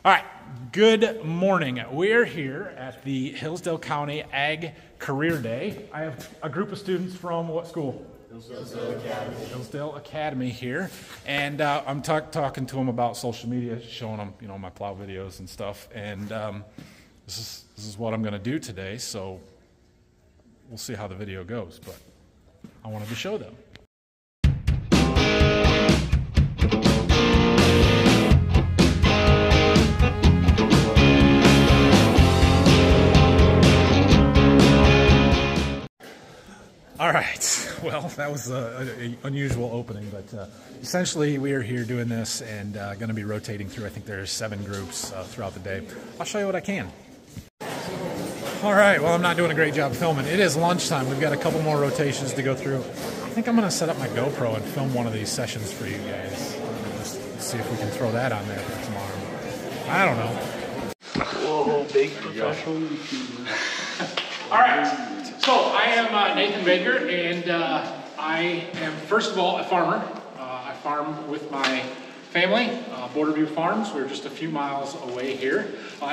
All right, good morning. We're here at the Hillsdale County Ag Career Day. I have a group of students from what school? Hillsdale Academy. Hillsdale Academy here, and I'm talking to them about social media, showing them, my plow videos and stuff. And this is what I'm going to do today. So we'll see how the video goes, but I wanted to show them. All right, well, that was an unusual opening, but essentially we are here doing this and going to be rotating through. I think there's 7 groups throughout the day. I'll show you what I can. All right, well, I'm not doing a great job filming. It is lunchtime. We've got a couple more rotations to go through. I think I'm going to set up my GoPro and film one of these sessions for you guys. Just see if we can throw that on there for tomorrow. I don't know. Whoa, big professional YouTuber. All right. So I am Nathan Baker, and I am, first of all, a farmer. I farm with my family, Borderview Farms. We're just a few miles away here.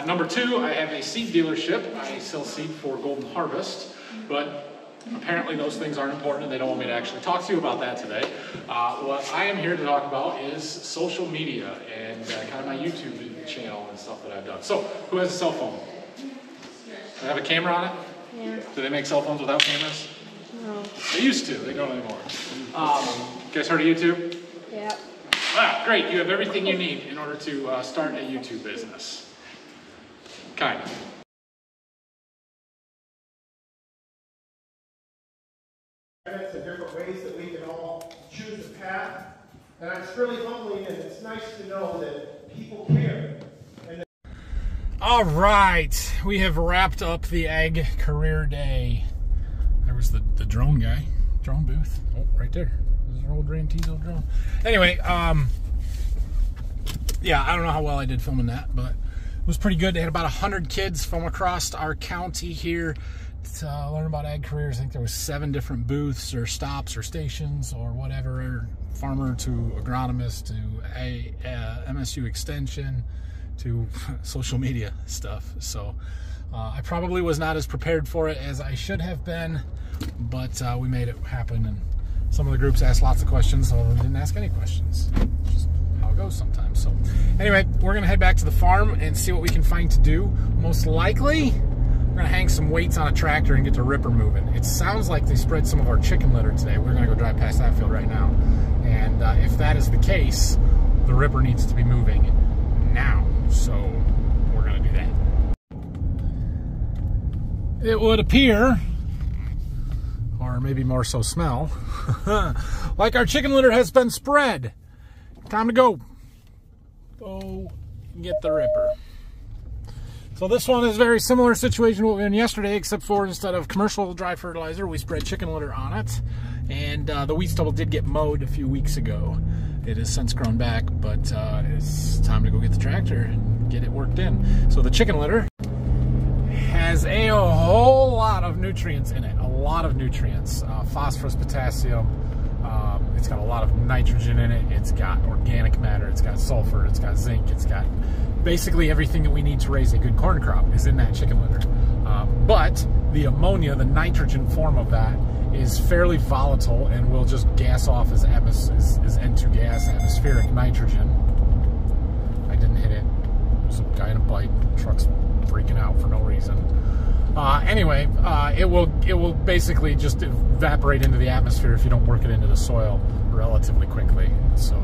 Number 2, I have a seed dealership. I sell seed for Golden Harvest, but apparently those things aren't important, and they don't want me to actually talk to you about that today. What I am here to talk about is social media and kind of my YouTube channel and stuff that I've done. So, who has a cell phone? Do they have a camera on it? Yeah. Do they make cell phones without cameras? No. They used to. They don't anymore. You guys heard of YouTube? Yeah. Ah, great. You have everything you need in order to start a YouTube business. Kind of. Minutes and different ways that we can all choose a path. And it's really humbling, and it's nice to know that people care. All right, we have wrapped up the Ag Career Day. There was the drone guy, drone booth. Oh, right there. There's an old Ram Teasel drone. Anyway, yeah, I don't know how well I did filming that, but it was pretty good. They had about 100 kids from across our county here to learn about ag careers. I think there was 7 different booths or stops or stations or whatever, farmer to agronomist to MSU extension to social media stuff. So I probably was not as prepared for it as I should have been, but we made it happen. And some of the groups asked lots of questions, some of them didn't ask any questions. Just how it goes sometimes. So anyway, we're gonna head back to the farm and see what we can find to do. Most likely, we're gonna hang some weights on a tractor and get the ripper moving. It sounds like they spread some of our chicken litter today. We're gonna go drive past that field right now. And if that is the case, the ripper needs to be moving now. So we're going to do that. It would appear, or maybe more so smell, like our chicken litter has been spread. Time to go. Go get the ripper. So this one is a very similar situation to what we did yesterday, except for instead of commercial dry fertilizer, we spread chicken litter on it. And the wheat stubble did get mowed a few weeks ago. It has since grown back, but it's time to go get the tractor and get it worked in. So the chicken litter has a whole lot of nutrients in it, a lot of nutrients. Phosphorus, potassium, it's got a lot of nitrogen in it, it's got organic matter, it's got sulfur, it's got zinc, it's got basically everything that we need to raise a good corn crop is in that chicken litter. But the ammonia, the nitrogen form of that, is fairly volatile and will just gas off as N2 gas, atmospheric nitrogen. I didn't hit it. There's a guy in a bike. Truck's freaking out for no reason. Anyway, it will basically just evaporate into the atmosphere if you don't work it into the soil relatively quickly. So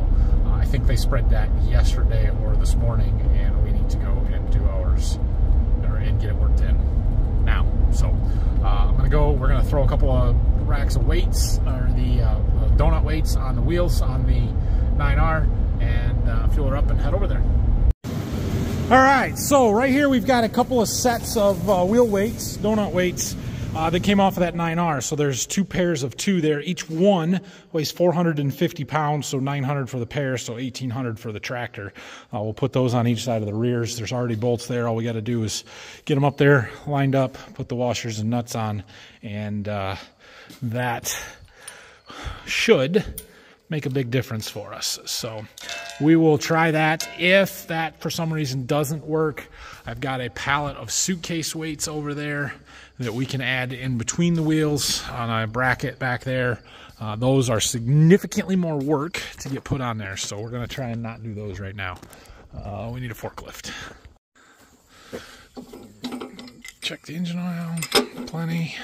I think they spread that yesterday or this morning, and we need to go and do ours and get it worked in now. So I'm gonna go. We're gonna throw a couple of racks of weights, or the donut weights on the wheels on the 9R, and fuel her up and head over there. All right, so right here we've got a couple of sets of wheel weights, donut weights, that came off of that 9R. So there's 2 pairs of 2 there. Each one weighs 450 pounds, so 900 for the pair, so 1,800 for the tractor. We'll put those on each side of the rears. There's already bolts there. All we got to do is get them up there, lined up, put the washers and nuts on, and that should make a big difference for us. So we will try that. If that for some reason doesn't work, I've got a pallet of suitcase weights over there that we can add in between the wheels on a bracket back there. Those are significantly more work to get put on there, so we're going to try and not do those right now. We need a forklift. Check the engine oil, plenty.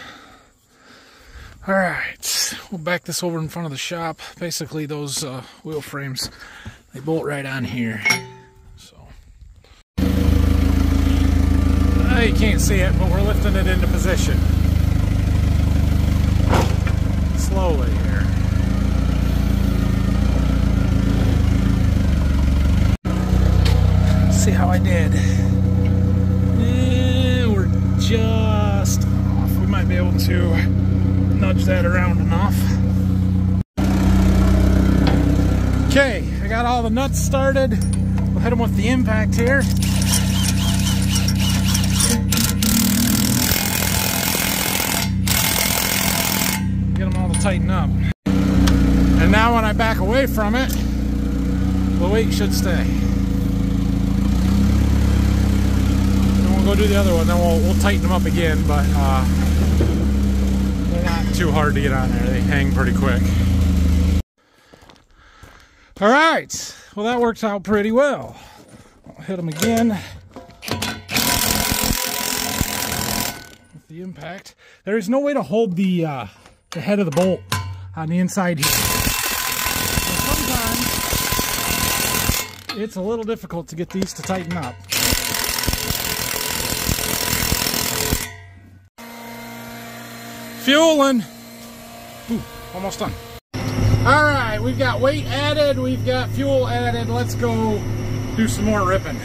All right, we'll back this over in front of the shop. Basically, those wheel frames, they bolt right on here. So you can't see it, but we're lifting it into position. Slowly here. See how I did. We're just off. We might be able to nudge that around enough. Okay, I got all the nuts started. We'll hit them with the impact here. Get them all to tighten up. And now when I back away from it, the weight should stay. Then we'll go do the other one, then we'll tighten them up again, but they're not too hard to get on there. They hang pretty quick. All right, well that works out pretty well. I'll hit them again with the impact. There is no way to hold the head of the bolt on the inside here. So sometimes it's a little difficult to get these to tighten up. Fueling. Ooh, almost done. All right, we've got weight added, we've got fuel added. Let's go do some more ripping.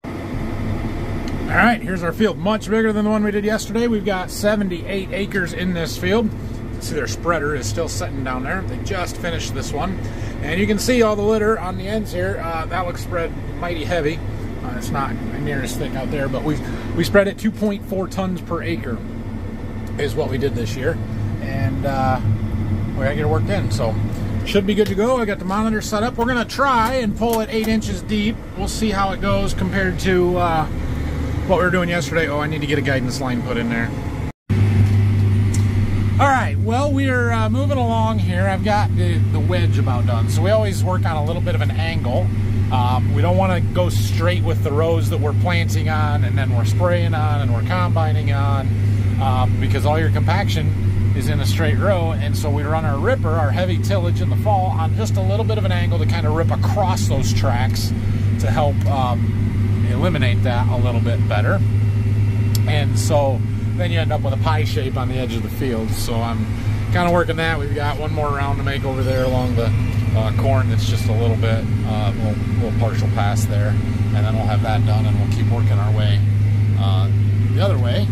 All right, here's our field. Much bigger than the one we did yesterday. We've got 78 acres in this field. See, their spreader is still sitting down there. They just finished this one. And you can see all the litter on the ends here. That looks spread mighty heavy. It's not near as thick out there, but we spread it 2.4 tons per acre is what we did this year. And we gotta get it worked in, so should be good to go. I got the monitor set up. We're gonna try and pull it 8 inches deep. We'll see how it goes compared to what we were doing yesterday. Oh, I need to get a guidance line put in there. All right, well, we are moving along here. I've got the wedge about done. So we always work on a little bit of an angle. We don't want to go straight with the rows that we're planting on and then we're spraying on and we're combining on because all your compaction is in a straight row. And so we run our ripper, our heavy tillage in the fall, on just a little bit of an angle to kind of rip across those tracks to help eliminate that a little bit better. And so then you end up with a pie shape on the edge of the field. So I'm kind of working that. We've got one more round to make over there along the corn that's just a little bit, little partial pass there. And then we'll have that done and we'll keep working our way the other way.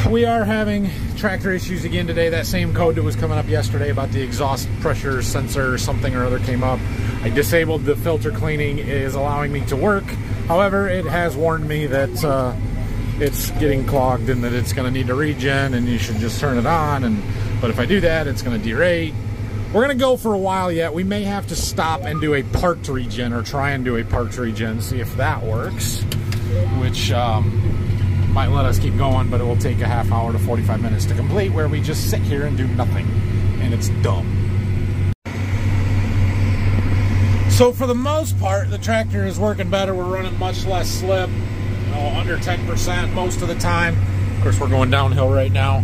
We are having tractor issues again today. That same code that was coming up yesterday about the exhaust pressure sensor or something or other came up. I disabled the filter cleaning. It is allowing me to work. However, it has warned me that it's getting clogged and that it's going to need to regen and you should just turn it on. But if I do that, it's going to derate. We're going to go for a while yet. We may have to stop and do a part regen or try and do a part regen, see if that works, which might let us keep going, but it will take a half hour to 45 minutes to complete, where we just sit here and do nothing, and it's dumb. So for the most part, the tractor is working better. We're running much less slip, under 10% most of the time. Of course, we're going downhill right now.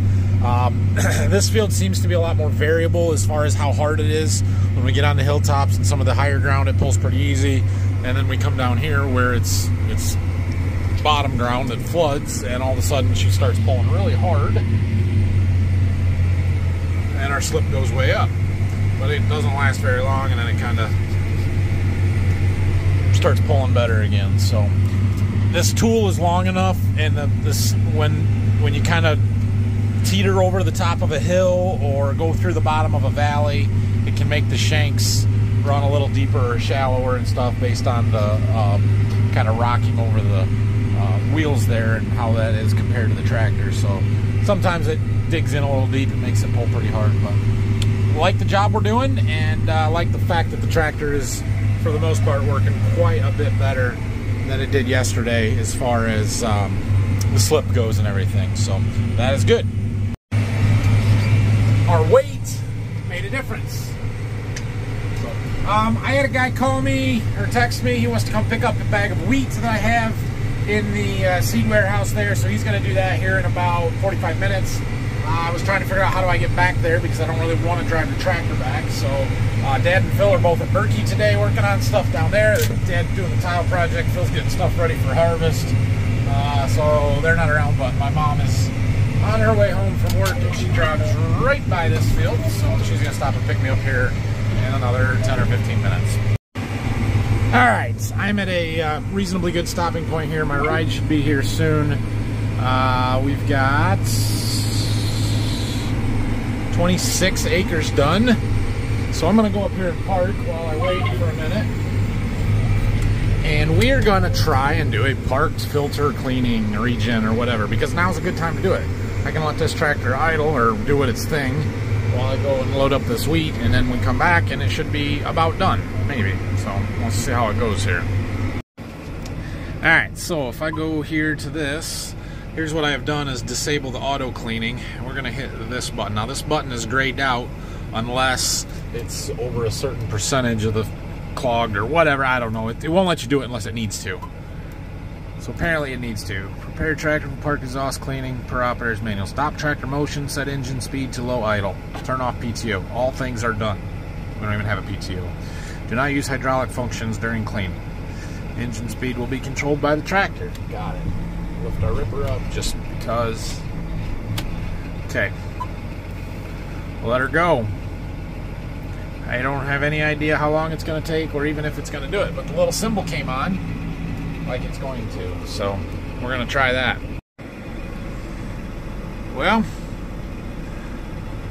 This field seems to be a lot more variable as far as how hard it is. When we get on the hilltops and some of the higher ground, it pulls pretty easy. And then we come down here where it's bottom ground that floods, and all of a sudden she starts pulling really hard. And our slip goes way up. But it doesn't last very long, and then it kind of starts pulling better again. So this tool is long enough, and when you kind of teeter over the top of a hill or go through the bottom of a valley, it can make the shanks run a little deeper or shallower and stuff based on the kind of rocking over the wheels there and how that is compared to the tractor. So sometimes it digs in a little deep and makes it pull pretty hard, but I like the job we're doing, and I like the fact that the tractor is for the most part, working quite a bit better than it did yesterday as far as the slip goes and everything. So that is good. Our weight made a difference. So, I had a guy call me or text me. He wants to come pick up a bag of wheat that I have in the seed warehouse there. So he's going to do that here in about 45 minutes. I was trying to figure out how do I get back there because I don't really want to drive the tractor back. So Dad and Phil are both at Berkey today working on stuff down there. Dad's doing the tile project. Phil's getting stuff ready for harvest. So they're not around, but my mom is on her way home from work and she drives right by this field. So she's going to stop and pick me up here in another 10 or 15 minutes. All right, I'm at a reasonably good stopping point here. My ride should be here soon. We've got 26 acres done. So I'm going to go up here and park while I wait for a minute. And we're going to try and do a parked filter cleaning, regen, or whatever, because now's a good time to do it. I can let this tractor idle or do its thing while I go and load up this wheat, and then we come back and it should be about done, maybe. So let's see how it goes here. Alright, so if I go here to this, here's what I have done is disable the auto cleaning. We're going to hit this button. Now this button is grayed out unless it's over a certain percentage of the clogged or whatever, I don't know. It won't let you do it unless it needs to. So apparently it needs to. Prepare tractor for park exhaust cleaning per operator's manual. Stop tractor motion, set engine speed to low idle. Turn off PTO. All things are done. We don't even have a PTO. Do not use hydraulic functions during cleaning. Engine speed will be controlled by the tractor. Got it. Lift our ripper up just because. Okay. Let her go. I don't have any idea how long it's going to take or even if it's going to do it, but the little symbol came on like it's going to, so we're going to try that. Well,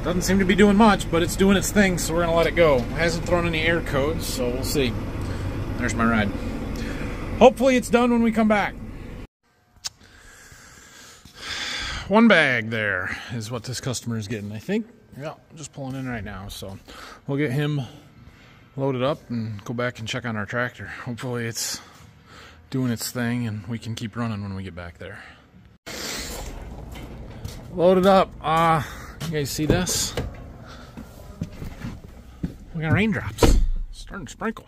doesn't seem to be doing much, but it's doing its thing, so we're going to let it go. It hasn't thrown any air codes, so we'll see. There's my ride. Hopefully it's done when we come back. One bag there is what this customer is getting, I think. Yeah, just pulling in right now, so we'll get him loaded up and go back and check on our tractor. Hopefully it's doing its thing and we can keep running when we get back there. Loaded up. You guys see this? We got raindrops starting to sprinkle.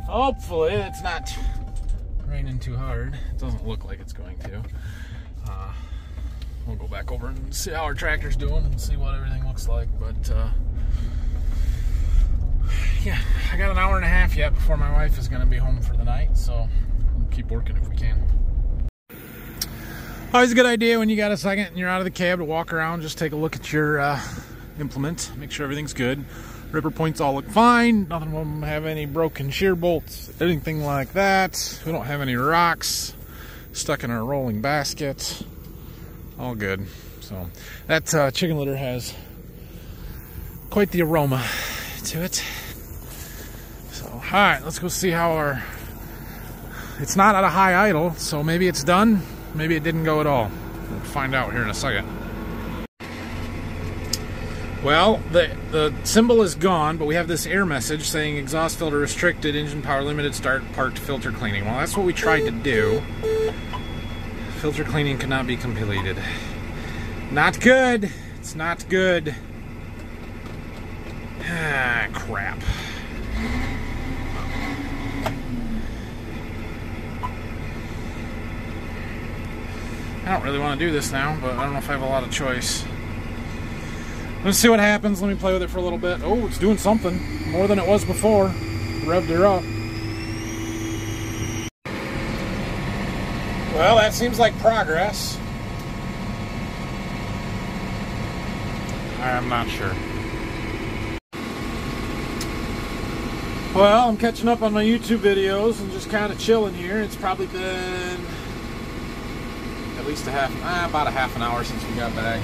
Hopefully it's not raining too hard. It doesn't look like it's going to. We'll go back over and see how our tractor's doing and see what everything looks like. But yeah, I got an hour and a half yet before my wife is going to be home for the night, so we'll keep working if we can. Always a good idea when you got a second and you're out of the cab to walk around, just take a look at your implement, make sure everything's good. Ripper points all look fine. Nothing of them have any broken shear bolts, anything like that. We don't have any rocks stuck in our rolling basket. All good. So that chicken litter has quite the aroma to it. So all right, let's go see how our. It's not at a high idle, so maybe it's done. Maybe it didn't go at all. We'll find out here in a second. Well, the symbol is gone, but we have this error message saying exhaust filter restricted, engine power limited, start parked filter cleaning. Well, that's what we tried to do. Filter cleaning cannot be completed. Not good. It's not good. Ah, crap. I don't really want to do this now, but I don't know if I have a lot of choice. Let's see what happens. Let me play with it for a little bit. Oh, it's doing something. More than it was before. Revved her up. Well, that seems like progress. I'm not sure. Well, I'm catching up on my YouTube videos and just kind of chilling here. It's probably been at least about a half an hour since we got back.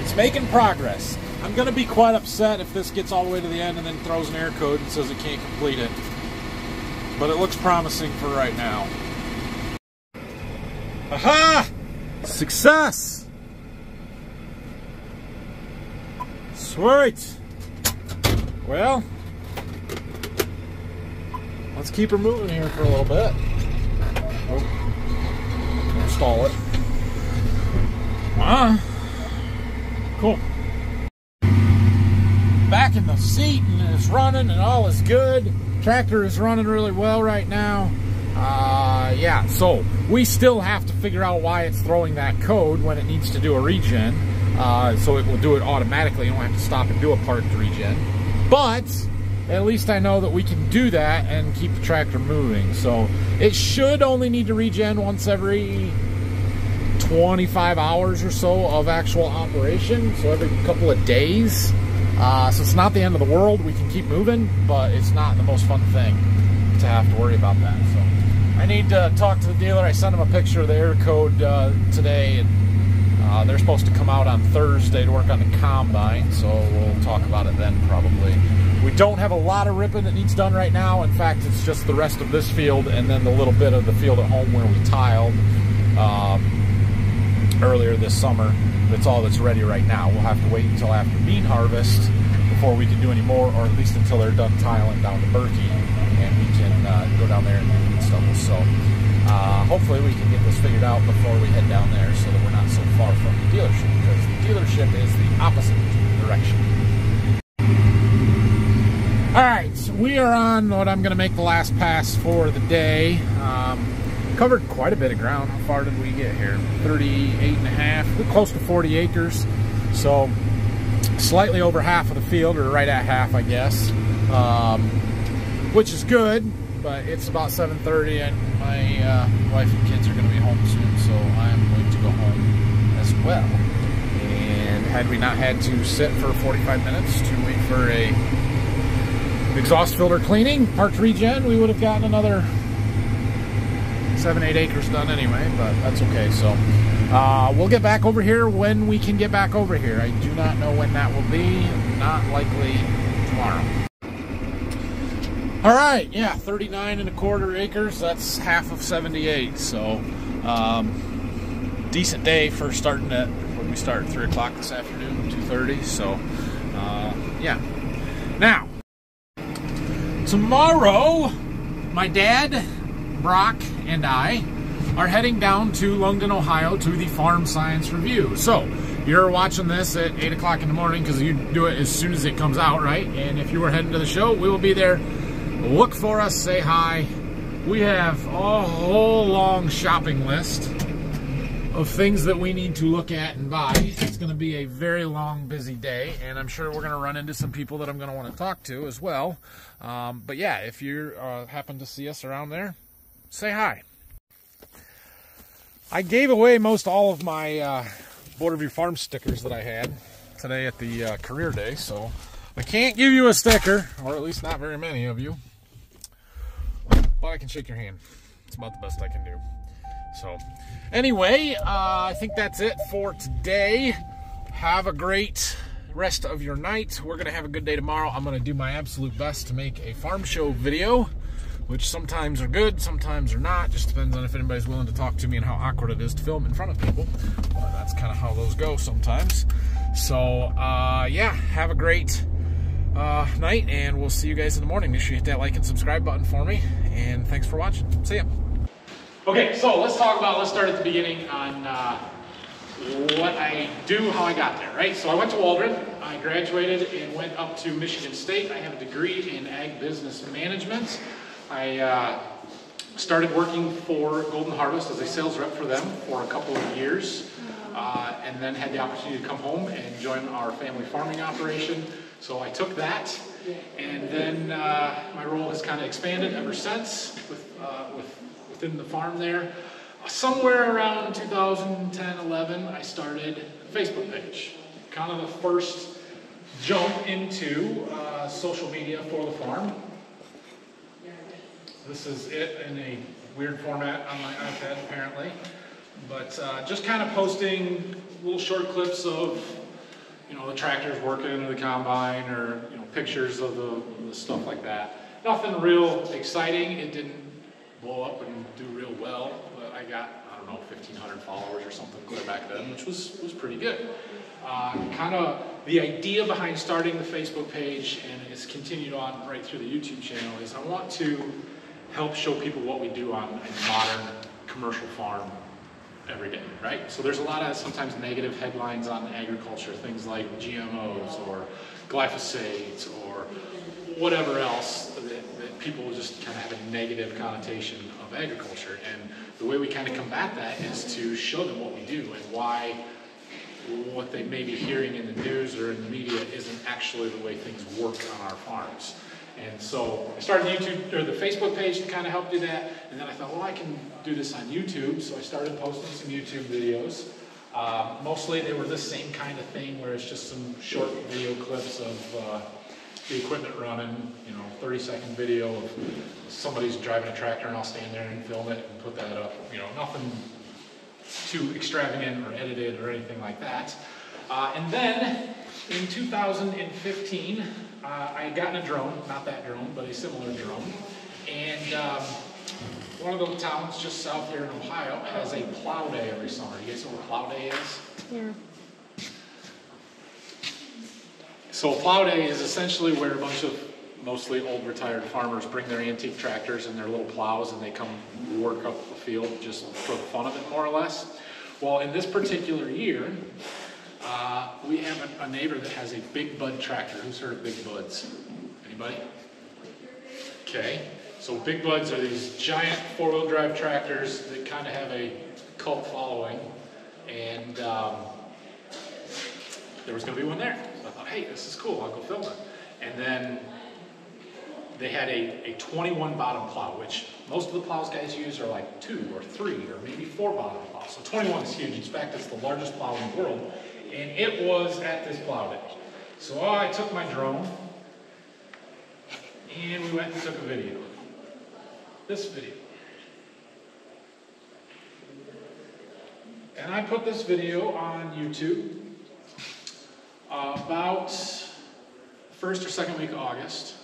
It's making progress. I'm going to be quite upset if this gets all the way to the end and then throws an error code and says it can't complete it. But it looks promising for right now. Aha! Success! Sweet! Well, let's keep her moving here for a little bit. Oh, install it. Cool. Back in the seat and it's running and all is good. Tractor is running really well right now. Yeah, so we still have to figure out why it's throwing that code when it needs to do a regen. So it will do it automatically. You don't have to stop and do a parked regen. But at least I know that we can do that and keep the tractor moving. So it should only need to regen once every 25 hours or so of actual operation. So every couple of days. So it's not the end of the world. We can keep moving, but it's not the most fun thing to have to worry about that. So I need to talk to the dealer. I sent him a picture of the air code today, and they're supposed to come out on Thursday to work on the combine, so we'll talk about it then probably. We don't have a lot of ripping that needs done right now. In fact, it's just the rest of this field and then the little bit of the field at home where we tiled earlier this summer. That's all that's ready right now. We'll have to wait until after bean harvest before we can do any more, or at least until they're done tiling down to Berkey, and we can go down there and do weed stubble. So hopefully we can get this figured out before we head down there so that we're not so far from the dealership, because the dealership is the opposite direction. Alright, so we are on what I'm going to make the last pass for the day. Covered quite a bit of ground. How far did we get here? 38 and a half, close to 40 acres. So slightly over half of the field, or right at half, I guess, which is good. But it's about 7:30, and my wife and kids are going to be home soon, so I'm going to go home as well. And had we not had to sit for 45 minutes to wait for a exhaust filter cleaning, parked regen, we would have gotten another 7-8 acres done anyway, but that's okay. So we'll get back over here when we can get back over here. I do not know when that will be. Not likely tomorrow. All right, yeah, 39.25 acres. That's half of 78. So decent day for starting at, when we start, 3 o'clock this afternoon, 2:30. So yeah. Now, tomorrow, my dad, Brock, and I are heading down to Longdon, Ohio to the Farm Science Review. So you're watching this at 8 o'clock in the morning because you do it as soon as it comes out, right? And if you were heading to the show, we will be there. Look for us, say hi. We have a whole long shopping list of things that we need to look at and buy. It's going to be a very long, busy day, and I'm sure we're going to run into some people that I'm going to want to talk to as well. But yeah, if you happen to see us around there, say hi. I gave away most all of my Border View Farm stickers that I had today at the career day, so I can't give you a sticker, or at least not very many of you, but I can shake your hand. It's about the best I can do. So anyway, I think that's it for today. Have a great rest of your night. We're going to have a good day tomorrow. I'm going to do my absolute best to make a farm show video, which sometimes are good, sometimes are not. Just depends on if anybody's willing to talk to me and how awkward it is to film in front of people. But that's kind of how those go sometimes. So, yeah, have a great night, and we'll see you guys in the morning. Make sure you hit that like and subscribe button for me, and thanks for watching. See ya. Okay, so let's start at the beginning on what I do, how I got there, right? So I went to Waldron, I graduated and went up to Michigan State. I have a degree in ag business management. I started working for Golden Harvest as a sales rep for them for a couple of years, and then had the opportunity to come home and join our family farming operation. So I took that, and then my role has kind of expanded ever since within the farm there. Somewhere around 2010-11, I started a Facebook page. Kind of the first jump into social media for the farm. This is it in a weird format on my iPad, apparently. But just kind of posting little short clips of, you know, the tractors working into the combine, or, you know, pictures of the stuff like that. Nothing real exciting. It didn't blow up and do real well, but I got, I don't know, 1,500 followers or something clear back then, which was pretty good. Kind of the idea behind starting the Facebook page, and it's continued on right through the YouTube channel, is I want to help show people what we do on a modern commercial farm every day, right? So there's a lot of sometimes negative headlines on agriculture, things like GMOs or glyphosate or whatever else that people just kind of have a negative connotation of agriculture. And the way we kind of combat that is to show them what we do and why what they may be hearing in the news or in the media isn't actually the way things work on our farms. And so I started YouTube or the Facebook page to kind of help do that, and then I thought, well, I can do this on YouTube, so I started posting some YouTube videos. Mostly they were this same kind of thing where it's just some short video clips of the equipment running, 30-second video of somebody's driving a tractor, and I'll stand there and film it and put that up. Nothing too extravagant or edited or anything like that. And then in 2015, I had gotten a drone, not that drone, but a similar drone. And one of those towns just south here in Ohio has a plow day every summer. You guys know what a plow day is? Yeah. So a plow day is essentially where a bunch of mostly old retired farmers bring their antique tractors and their little plows and they come work up the field just for the fun of it, more or less. Well, in this particular year, we have a neighbor that has a Big Bud tractor. Who's heard of Big Buds? Anybody? Okay. So Big Buds are these giant four-wheel drive tractors that kind of have a cult following. And there was going to be one there. So I thought, hey, this is cool. I'll go film it. And then they had a 21 bottom plow, which most of the plows guys use are like 2 or 3 or maybe 4 bottom plows. So 21 is huge. In fact, it's the largest plow in the world. And it was at this plow day. So I took my drone and we went and took a video. This video. And I put this video on YouTube about first or second week of August.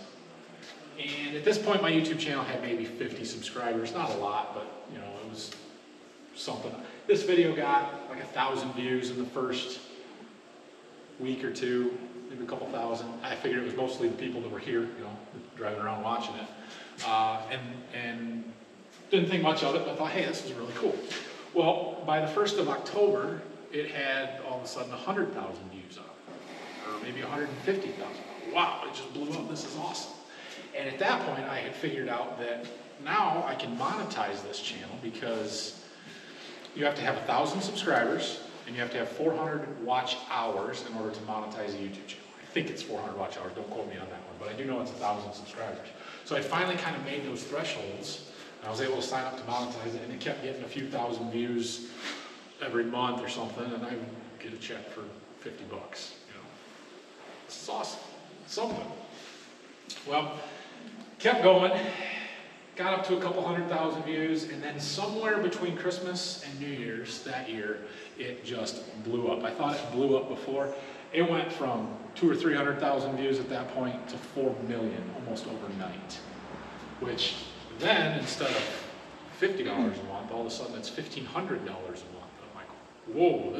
And at this point, my YouTube channel had maybe 50 subscribers. Not a lot, but it was something. This video got like 1,000 views in the first week or two, maybe a couple thousand. I figured it was mostly the people that were here, driving around watching it. And didn't think much of it, but I thought, hey, this is really cool. Well, by the 1st of October, it had all of a sudden 100,000 views on it, or maybe 150,000. Wow, it just blew up. This is awesome. And at that point, I had figured out that now I can monetize this channel because you have to have 1,000 subscribers and you have to have 400 watch hours in order to monetize a YouTube channel. I think it's 400 watch hours. Don't quote me on that one, but I do know it's 1,000 subscribers. So I finally kind of made those thresholds. And I was able to sign up to monetize it, and it kept getting a few thousand views every month or something, and I would get a check for $50. This is awesome. Something. Well, kept going, got up to a couple 100,000 views, and then somewhere between Christmas and New Year's that year, it just blew up. I thought it blew up before. It went from 200,000 or 300,000 views at that point to 4 million almost overnight, which then instead of $50 a month, all of a sudden it's $1,500 a month. I'm like, whoa,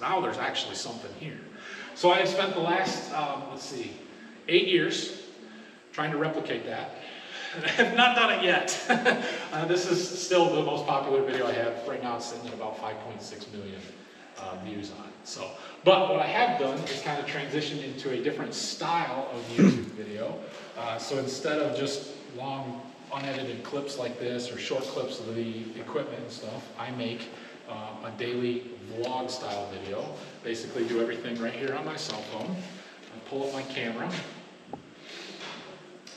now there's actually something here. So I have spent the last, 8 years trying to replicate that. I have not done it yet. This is still the most popular video I have. Right now it's sitting at about 5.6 million views on it. But what I have done is kind of transition into a different style of YouTube video. So instead of just long unedited clips like this or short clips of the equipment and stuff, I make a daily vlog style video. Basically do everything right here on my cell phone. I pull up my camera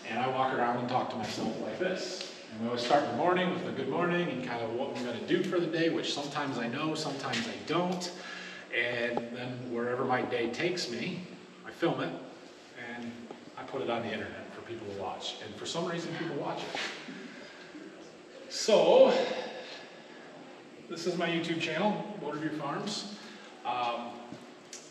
and I walk around and talk to myself like this. And we always start in the morning with a good morning and kind of what we're going to do for the day, which sometimes I know, sometimes I don't. And then wherever my day takes me, I film it and I put it on the internet for people to watch. And for some reason, people watch it. So, this is my YouTube channel, Motorview Farms.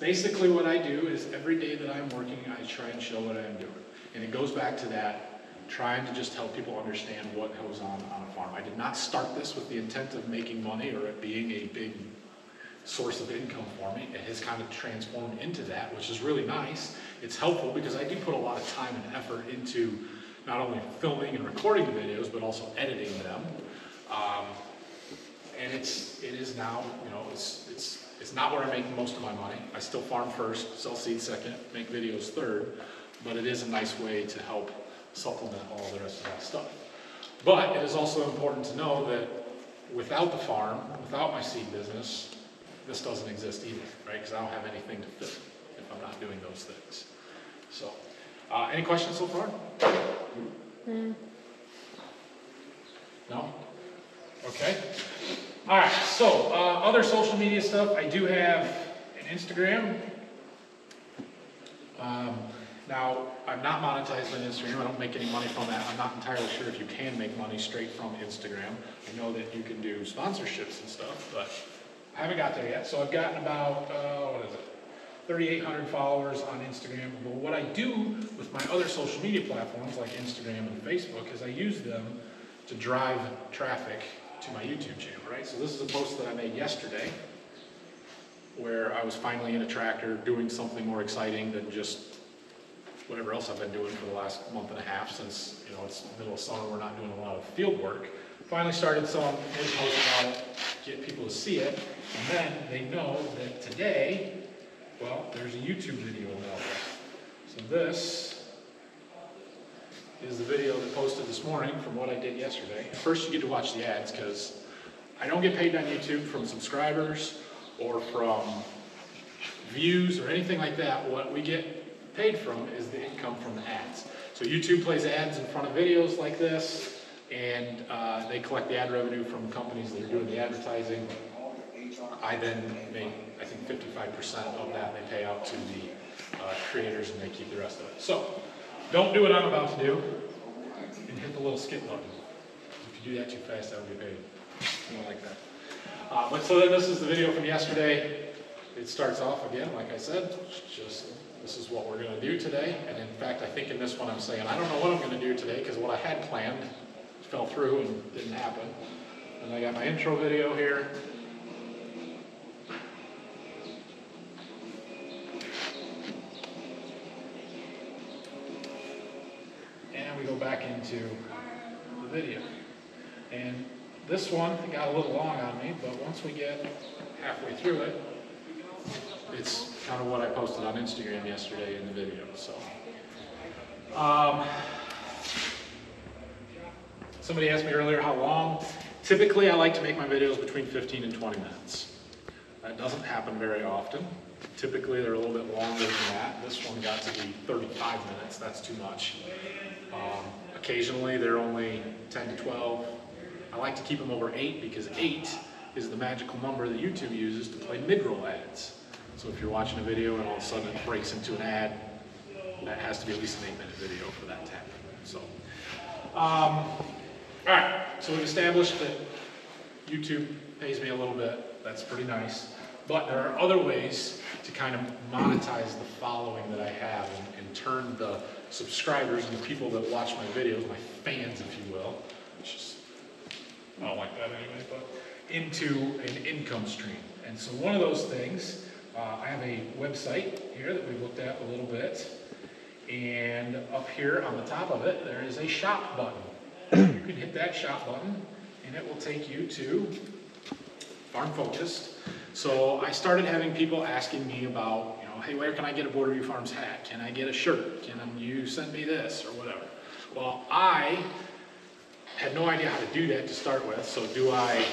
Basically what I do is every day that I'm working, I try and show what I'm doing. And it goes back to that, trying to just help people understand what goes on a farm. I did not start this with the intent of making money or it being a big source of income for me. It has kind of transformed into that, which is really nice. It's helpful because I do put a lot of time and effort into not only filming and recording the videos, but also editing them. And it is now, you know, it's not where I make most of my money. I still farm first, sell seed second, make videos third, but it is a nice way to help supplement all the rest of that stuff. But it is also important to know that without the farm, without my seed business, this doesn't exist either, right? Because I don't have anything to film if I'm not doing those things. So, any questions so far? No? Okay. All right, so other social media stuff. I do have an Instagram. Now, I'm not monetized on Instagram. I don't make any money from that. I'm not entirely sure if you can make money straight from Instagram. I know that you can do sponsorships and stuff, but I haven't got there yet. So I've gotten about, 3,800 followers on Instagram. But what I do with my other social media platforms like Instagram and Facebook is I use them to drive traffic to my YouTube channel, right? So this is a post that I made yesterday where I was finally in a tractor doing something more exciting than just whatever else I've been doing for the last month and a half since, you know, it's the middle of summer, we're not doing a lot of field work. Finally started some posts about it, get people to see it, and then they know that today, well, there's a YouTube video available. So this is the video that posted this morning from what I did yesterday. First you get to watch the ads because I don't get paid on YouTube from subscribers or from views or anything like that. What we get paid from is the income from the ads. So YouTube plays ads in front of videos like this, and they collect the ad revenue from companies that are doing the advertising. I then make, I think 55% of that they pay out to the creators, and they keep the rest of it. So don't do what I'm about to do and hit the little skip button. If you do that too fast, I will get paid. I don't like that. But so then this is the video from yesterday. It starts off again, like I said, just this is what we're going to do today. And in fact, I think in this one I'm saying, I don't know what I'm going to do today because what I had planned fell through and didn't happen. And I got my intro video here. And we go back into the video. And this one got a little long on me, but once we get halfway through it, it's kind of what I posted on Instagram yesterday in the video. So, somebody asked me earlier how long. Typically, I like to make my videos between 15 and 20 minutes. That doesn't happen very often. Typically, they're a little bit longer than that. This one got to be 35 minutes. That's too much. Occasionally, they're only 10 to 12. I like to keep them over 8 because 8 is the magical number that YouTube uses to play mid-roll ads. So if you're watching a video and all of a sudden it breaks into an ad, that has to be at least an 8-minute video for that to happen. So, all right, so we've established that YouTube pays me a little bit. That's pretty nice. But there are other ways to kind of monetize the following that I have and turn the subscribers and the people that watch my videos, my fans, if you will, which is, I don't like that anyway, but into an income stream. And so one of those things, I have a website here that we've looked at a little bit, and up here on the top of it, there is a shop button. You can hit that shop button, and it will take you to Farm Focused. So I started having people asking me about, you know, hey, where can I get a Border View Farms hat? Can I get a shirt? Can you send me this or whatever? Well, I had no idea how to do that to start with. So do I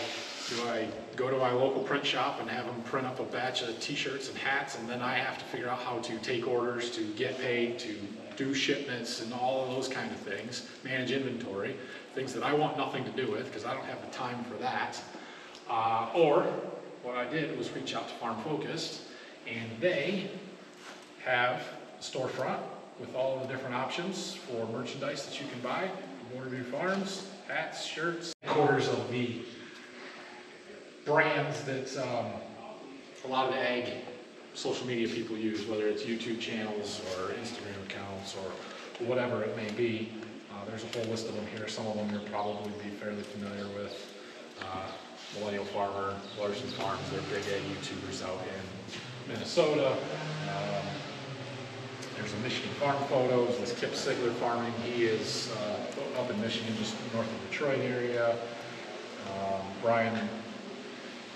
go to my local print shop and have them print up a batch of t-shirts and hats, and then I have to figure out how to take orders, to get paid, to do shipments and all of those kind of things, manage inventory, things that I want nothing to do with because I don't have the time for that. Or what I did was reach out to Farm Focused, and they have a storefront with all of the different options for merchandise that you can buy, Border View Farms, hats, shirts, quarters of the brands that a lot of the ag social media people use, whether it's YouTube channels or Instagram accounts or whatever it may be. There's a whole list of them here. Some of them you'll probably be fairly familiar with. Millennial Farmer, Larson Farms, they're big ag YouTubers out in Minnesota. There's a Michigan Farm Photos. There's Kip Sigler Farming. He is up in Michigan, just north of Detroit area. Brian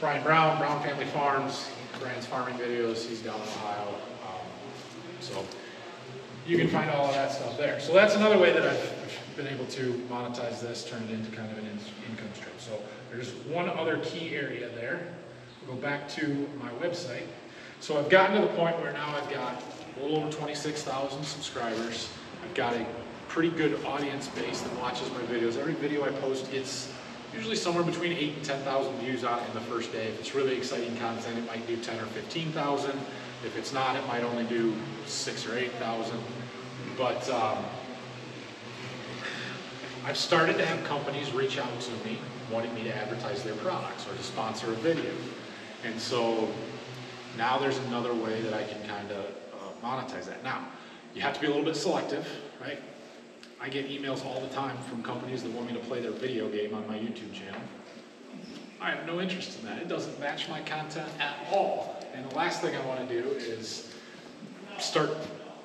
Brown Family Farms. Brian's farming videos. He's down in Ohio. So you can find all of that stuff there. So that's another way that I've been able to monetize this, turn it into kind of an income stream. So there's one other key area there. We'll go back to my website. So I've gotten to the point where now I've got a little over 26,000 subscribers. I've got a pretty good audience base that watches my videos. Every video I post gets usually somewhere between 8,000 and 10,000 views on it in the first day. If it's really exciting content, it might do 10 or 15,000. If it's not, it might only do 6,000 or 8,000. But I've started to have companies reach out to me wanting me to advertise their products or to sponsor a video. And so now there's another way that I can kind of monetize that. Now, you have to be a little bit selective, right? I get emails all the time from companies that want me to play their video game on my YouTube channel. I have no interest in that. It doesn't match my content at all. And the last thing I want to do is start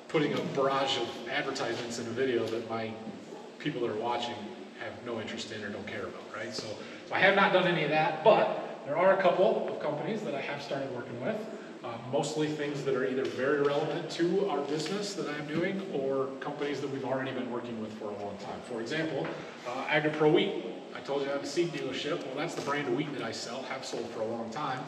putting a barrage of advertisements in a video that my people that are watching have no interest in or don't care about, right? So I have not done any of that, but there are a couple of companies that I have started working with. Mostly things that are either very relevant to our business that I'm doing or companies that we've already been working with for a long time. For example, AgriPro Wheat. I told you I have a seed dealership. Well, that's the brand of wheat that I sell, have sold for a long time.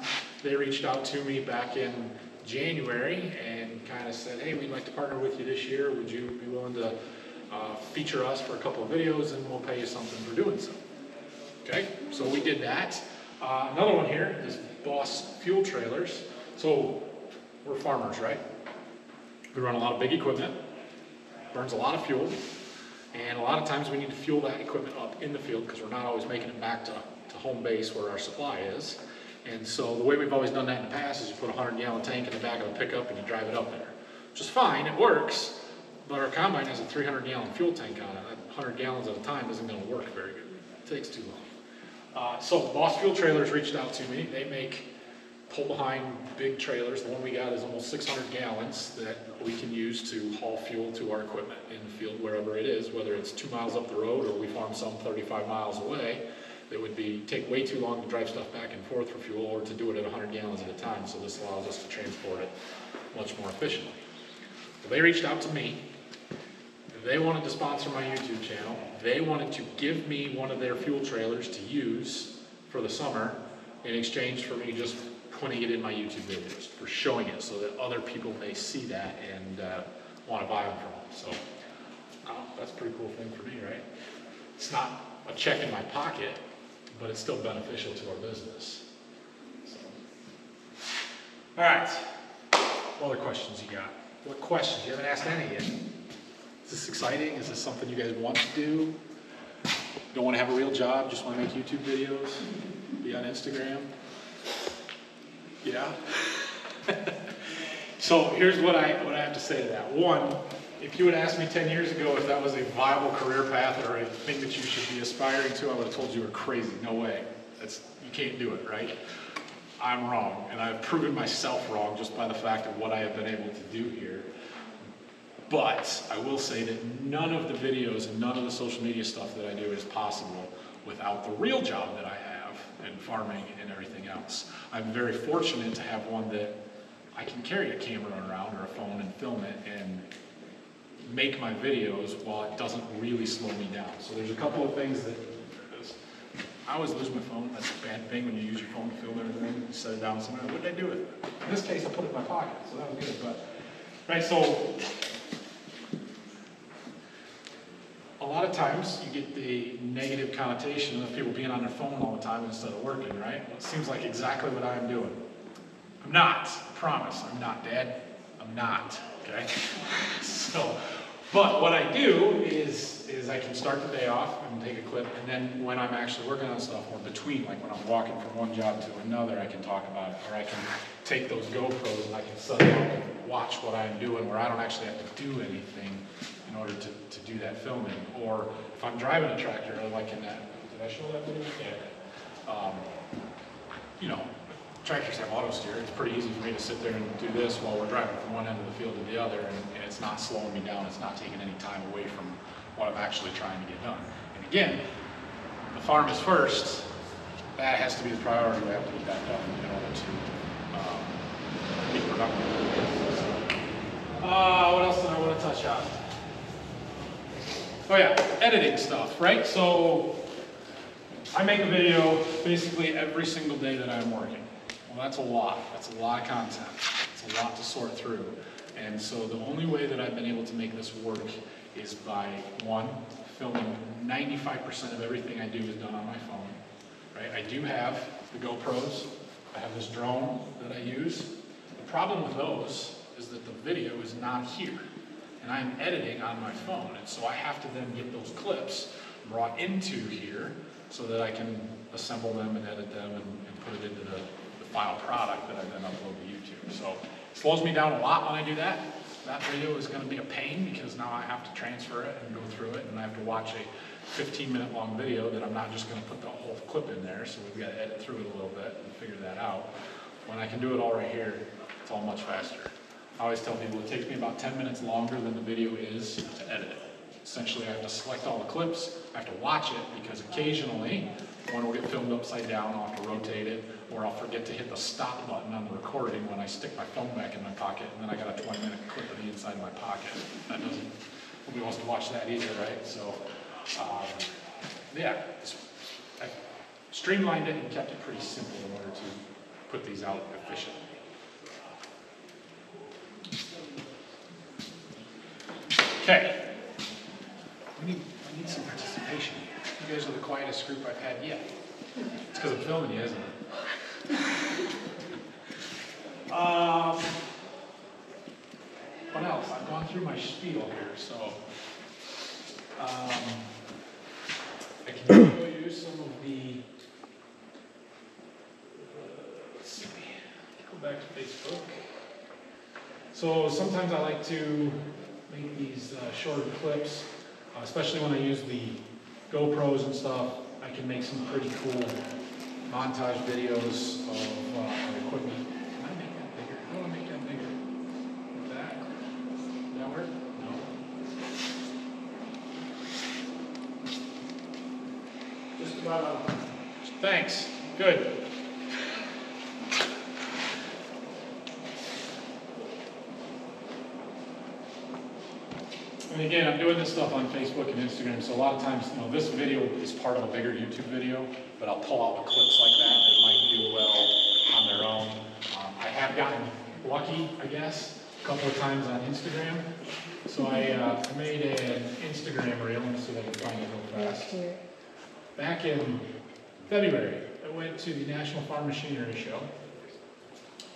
They reached out to me back in January and kind of said, hey, we'd like to partner with you this year. Would you be willing to feature us for a couple of videos and we'll pay you something for doing so? Okay, so we did that. Another one here is Boss Fuel Trailers. So we're farmers, right? We run a lot of big equipment, burns a lot of fuel, and a lot of times we need to fuel that equipment up in the field because we're not always making it back to home base where our supply is. And so the way we've always done that in the past is you put a 100-gallon tank in the back of a pickup and you drive it up there, which is fine, it works, but our combine has a 300-gallon fuel tank on it. 100 gallons at a time isn't going to work very good. It takes too long. So Boss Fuel Trailers reached out to me. They make pull-behind big trailers. The one we got is almost 600 gallons that we can use to haul fuel to our equipment in the field wherever it is, whether it's 2 miles up the road or we farm some 35 miles away. It would take way too long to drive stuff back and forth for fuel or to do it at 100 gallons at a time, so this allows us to transport it much more efficiently. Well, they reached out to me. They wanted to sponsor my YouTube channel. They wanted to give me one of their fuel trailers to use for the summer in exchange for me just putting it in my YouTube videos, for showing it so that other people may see that and want to buy them from them. So that's a pretty cool thing for me, right? It's not a check in my pocket, but it's still beneficial to our business. So. All right, what other questions you got? What questions? You haven't asked any yet. Is this exciting? Is this something you guys want to do? Don't want to have a real job, just want to make YouTube videos, be on Instagram? Yeah? So here's what I have to say to that. One, if you had asked me 10 years ago if that was a viable career path or a thing that you should be aspiring to, I would have told you were crazy. No way. You can't do it, right? I'm wrong, and I've proven myself wrong just by the fact of what I have been able to do here. But I will say that none of the videos and none of the social media stuff that I do is possible without the real job that I have in farming and everything else. I'm very fortunate to have one that I can carry a camera around or a phone and film it and make my videos while it doesn't really slow me down. So there's a couple of things that I always lose my phone. That's a bad thing when you use your phone to film everything. You set it down somewhere. What did I do with it? In this case, I put it in my pocket, so that was good. But right, so a lot of times you get the negative connotation of people being on their phone all the time instead of working, right? Well, it seems like exactly what I'm doing. I'm not, I promise. I'm not, Dad. I'm not, okay? So, but what I do is I can start the day off and take a clip, and then when I'm actually working on stuff, or between, like when I'm walking from one job to another, I can talk about it, or I can take those GoPros and I can set them up and watch what I'm doing where I don't actually have to do anything in order to do that filming. Or if I'm driving a tractor, like in that, did I show that video? Yeah. You know, tractors have auto steer. It's pretty easy for me to sit there and do this while we're driving from one end of the field to the other, and it's not slowing me down. It's not taking any time away from what I'm actually trying to get done. And again, the farm is first. That has to be the priority. We have to get that done in order to be productive. What else do I want to touch on? Oh yeah, editing stuff, right? So I make a video basically every single day that I'm working. Well, that's a lot. That's a lot of content. It's a lot to sort through. And so the only way that I've been able to make this work is by, one, filming 95% of everything I do is done on my phone. Right? I do have the GoPros. I have this drone that I use. The problem with those is that the video is not here. And I'm editing on my phone. And so I have to then get those clips brought into here so that I can assemble them and edit them and put it into the final product that I then upload to YouTube. So it slows me down a lot when I do that. That video is going to be a pain because now I have to transfer it and go through it, and I have to watch a 15-minute long video that I'm not just going to put the whole clip in there, so we've got to edit through it a little bit and figure that out. When I can do it all right here, it's all much faster. I always tell people it takes me about 10 minutes longer than the video is to edit it. Essentially, I have to select all the clips, I have to watch it, because occasionally one will get filmed upside down, I'll have to rotate it, or I'll forget to hit the stop button on the recording when I stick my phone back in my pocket, and then I got a 20-minute clip of the inside of my pocket. That doesn't, nobody wants to watch that either, right? So, yeah, I streamlined it and kept it pretty simple in order to put these out efficiently. Okay, I need some participation here. You guys are the quietest group I've had yet. It's because I'm filming you, isn't it? What else? I've gone through my spiel here, so I can show you some of the, let's see, go back to Facebook. So sometimes I like to make these shorter clips, especially when I use the GoPros and stuff. I can make some pretty cool montage videos of equipment. Can I make that bigger? How do I make that bigger? Like that? Does that work? No. Just about. Thanks. Good. And again, I'm doing this stuff on Facebook and Instagram, so a lot of times, this video is part of a bigger YouTube video, but I'll pull out the clips like that that might do well on their own. I have gotten lucky, I guess, a couple of times on Instagram. So I made an Instagram reel. Let me see if I can find it real fast. Back in February, I went to the National Farm Machinery Show,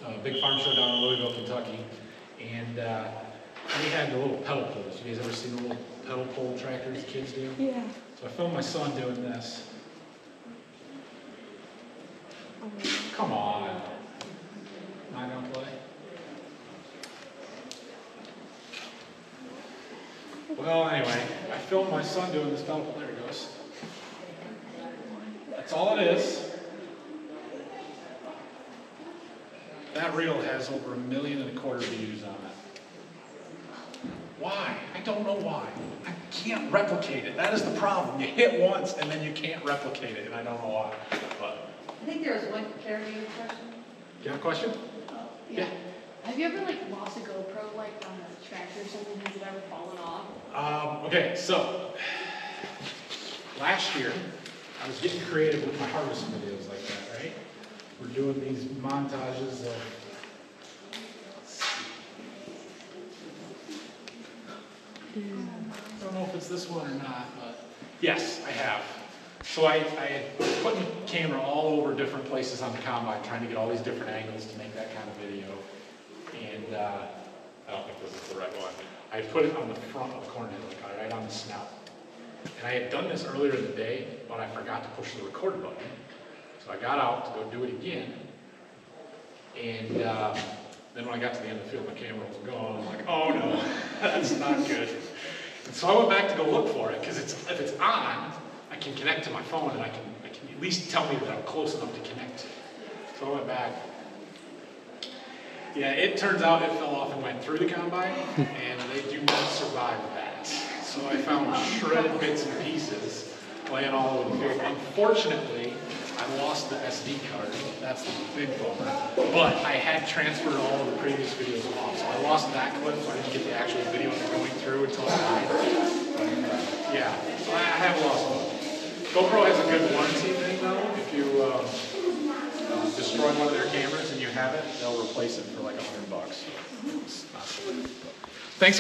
a big farm show down in Louisville, Kentucky, and we had the little pedal pulls. You guys ever seen the little pedal pull tractors the kids do? Yeah. So I filmed my son doing this. Come on. Not gonna play? Well, anyway, I filmed my son doing this pedal pull. There he goes. That's all it is. That reel has over 1.25 million views on it. Why? I don't know why. I can't replicate it. That is the problem. You hit once and then you can't replicate it, and I don't know why. But I think there was one question. you have a question? Yeah. Have you ever lost a GoPro on a tractor or something? Has it ever fallen off? Okay, so last year I was getting creative with my harvesting videos like that, right? We're doing these montages of I don't know if it's this one or not, but yes, I have. So I had put the camera all over different places on the combine, trying to get all these different angles to make that kind of video. And I don't think this is the right one. I put it on the front of the corn head, right on the snout. And I had done this earlier in the day, but I forgot to push the record button. So I got out to go do it again. And then when I got to the end of the field, my camera was gone. I'm like, oh no, that's not good. And so I went back to go look for it, because if it's on, I can connect to my phone and I can at least tell me that I'm close enough to connect to. So I went back, Yeah, it turns out it fell off and went through the combine, and they do not survive that. So I found shredded bits and pieces laying all over the field. Unfortunately, I lost the SD card. That's the big bummer. But I had transferred all of the previous videos off, so I lost that clip, so I didn't get the actual video going through until I died. But yeah, so I have lost one. GoPro has a good warranty thing though. If you destroy one of their cameras and you have it, they'll replace it for like $100. So it's not so bad. Thanks.